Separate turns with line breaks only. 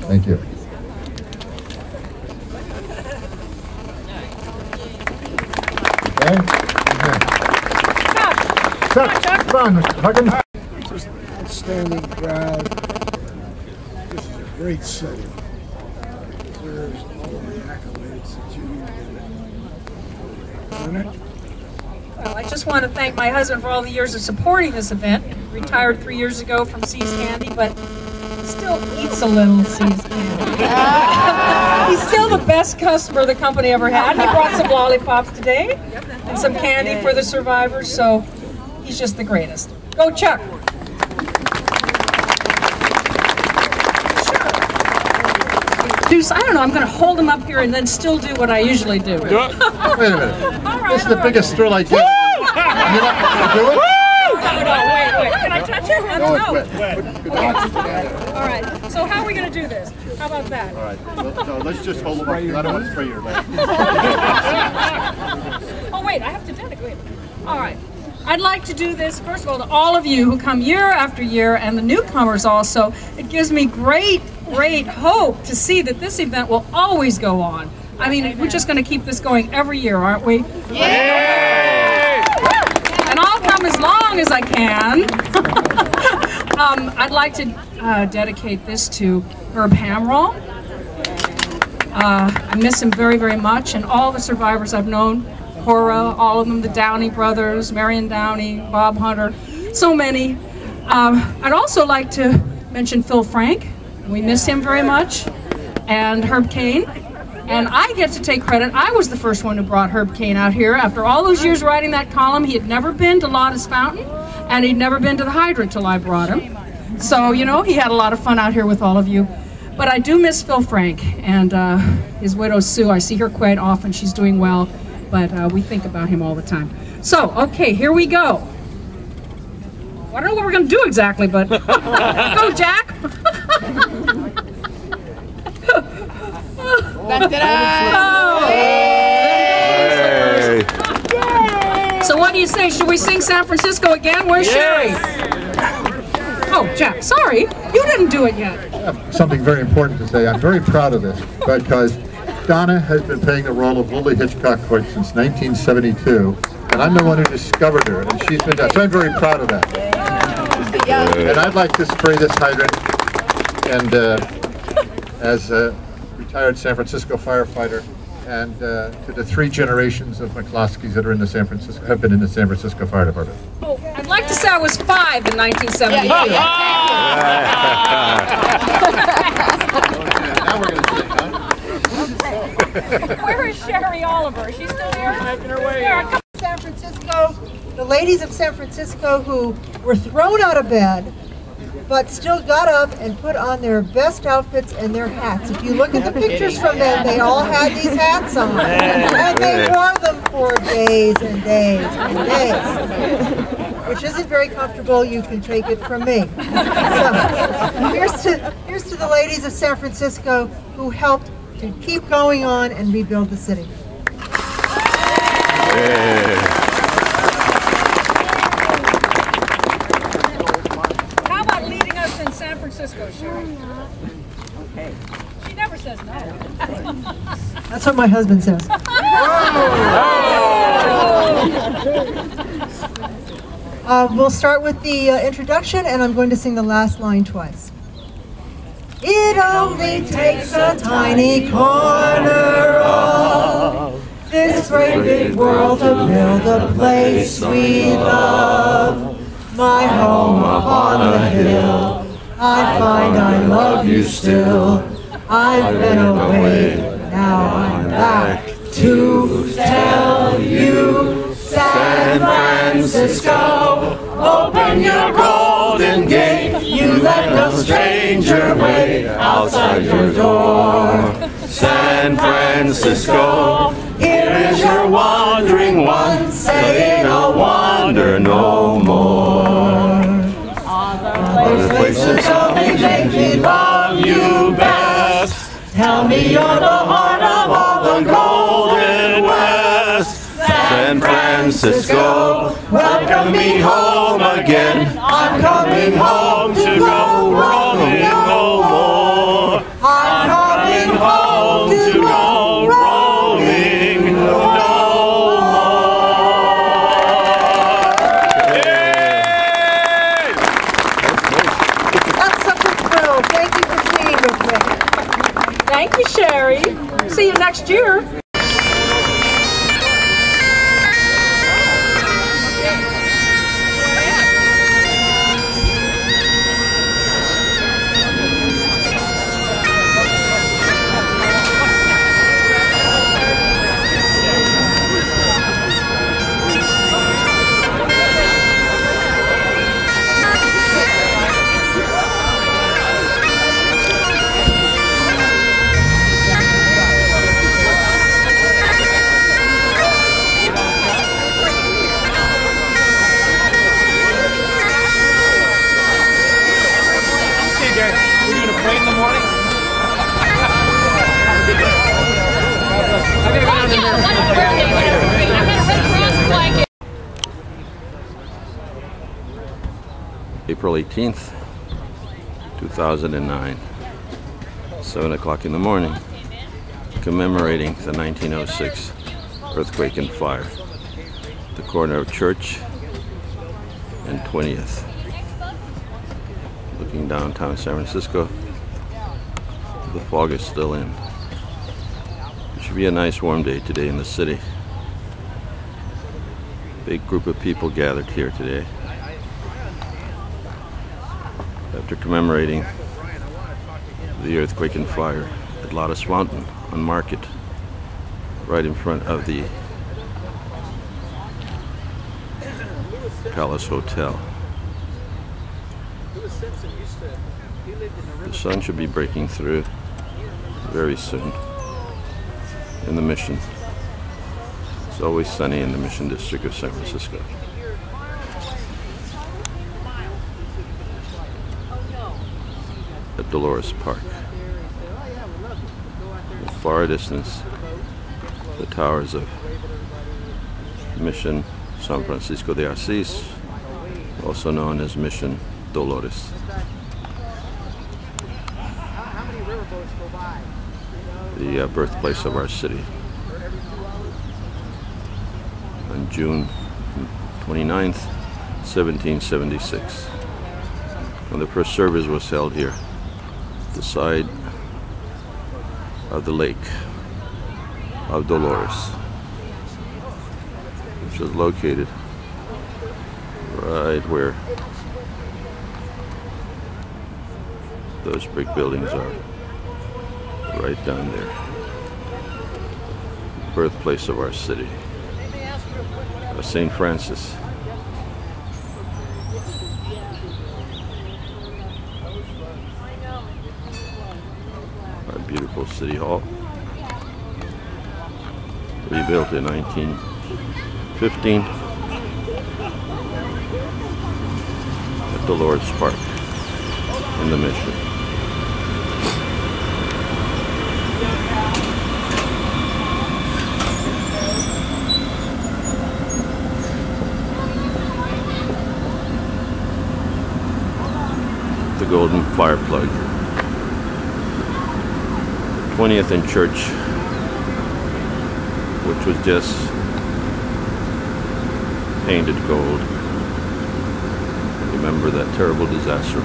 Thank you. Come on, Mr. Huggins.
Just outstanding crowd. This is a great city. There's all of the accolades that you get.
Well, I just want to thank my husband for all the years of supporting this event. He retired 3 years ago from See's Candy, but still eats a little See's Candy. He's still the best customer the company ever had. He brought some lollipops today and some candy for the survivors, so he's just the greatest. Go Chuck! I don't know, I'm going to hold him up here and then still do what I usually do.
Wait a minute. This is the biggest thrill I get. You're not going to do it?
No, wait. Can I touch it? I don't know. All right, so how are we going to do this? How about that?
All right, well, no, let's just hold them up. I don't want to spray your leg.
Oh, wait, I have to dedicate. All right. I'd like to do this, first of all, to all of you who come year after year, and the newcomers also. It gives me great hope to see that this event will always go on. I mean, we're just going to keep this going every year, aren't we? Yay! And I'll come as long as I can. I'd like to dedicate this to Herb Hamrall. I miss him very, very much, and all the survivors I've known, Cora, all of them, the Downey brothers, Marion Downey, Bob Hunter, so many. I'd also like to mention Phil Frank. We miss him very much, and Herb Kane. And I get to take credit. I was the first one who brought Herb Kane out here. After all those years writing that column, he had never been to Lotta's Fountain, and he'd never been to the hydrant till I brought him. So, you know, he had a lot of fun out here with all of you. But I do miss Phil Frank, and his widow Sue. I see her quite often. She's doing well, but we think about him all the time. So, okay, here we go. I don't know what we're going to do exactly, but go, Jack!
Hey.
So what do you say? Should we sing San Francisco again? Where's Sherry? Oh, Jack, sorry. You didn't do it yet.
I have something very important to say. I'm very proud of this because Donna has been playing the role of Lily Hitchcock Quake since 1972, and I'm the one who discovered her, and she's been done. So I'm very proud of that. And I'd like to spray this hydrant, and as a retired San Francisco firefighter, and to the 3 generations of McCloskeys that are in the have been in the San Francisco Fire Department.
Oh, I'd like to say I was 5 in 1972.
Now we're going to sing, huh?
Where is Sherry Oliver? She's still there?
Making her way.
San Francisco, the ladies of San Francisco who were thrown out of bed, but still got up and put on their best outfits and their hats. If you look at the pictures from them, they all had these hats on. And they wore them for days and days and days. Which isn't very comfortable, you can take it from me. So, here's to the ladies of San Francisco who helped to keep going on and rebuild the city.
How about leading us in San Francisco, Sherry? Okay. She never says no.
That's what my husband says. We'll start with the introduction, and I'm going to sing the last line twice. It only takes a tiny corner of this great big world to build a place we love. My home upon the hill, I find I love you still. I've been away, now I'm back to tell you. San Francisco, open your golden gate. You let no stranger wait outside your door. San Francisco, here is your wandering one, saying I'll wander no more. Other places only make me love you best. Tell me you're the heart of all the golden West. San Francisco, welcome me home again. I'm coming home to go roaming home.
next year.
April 18th, 2009, 7 o'clock in the morning, commemorating the 1906 earthquake and fire, the corner of Church and 20th. Looking downtown San Francisco, the fog is still in. It should be a nice warm day today in the city. Big group of people gathered here today after commemorating the earthquake and fire at Lotus Fountain on Market, right in front of the Palace Hotel. The sun should be breaking through very soon in the Mission. It's always sunny in the Mission District of San Francisco. At Dolores Park. In the far distance, the towers of Mission San Francisco de Asís, also known as Mission Dolores. The birthplace of our city. On June 29th, 1776, when the first service was held here, the side of the lake of Dolores, which is located right where those brick buildings are, right down there. Birthplace of our city, St. Francis. Our beautiful City Hall, rebuilt in 1915 at Dolores Park in the Mission. The Golden Fireplug, 20th and Church, which was just painted gold. Remember that terrible disaster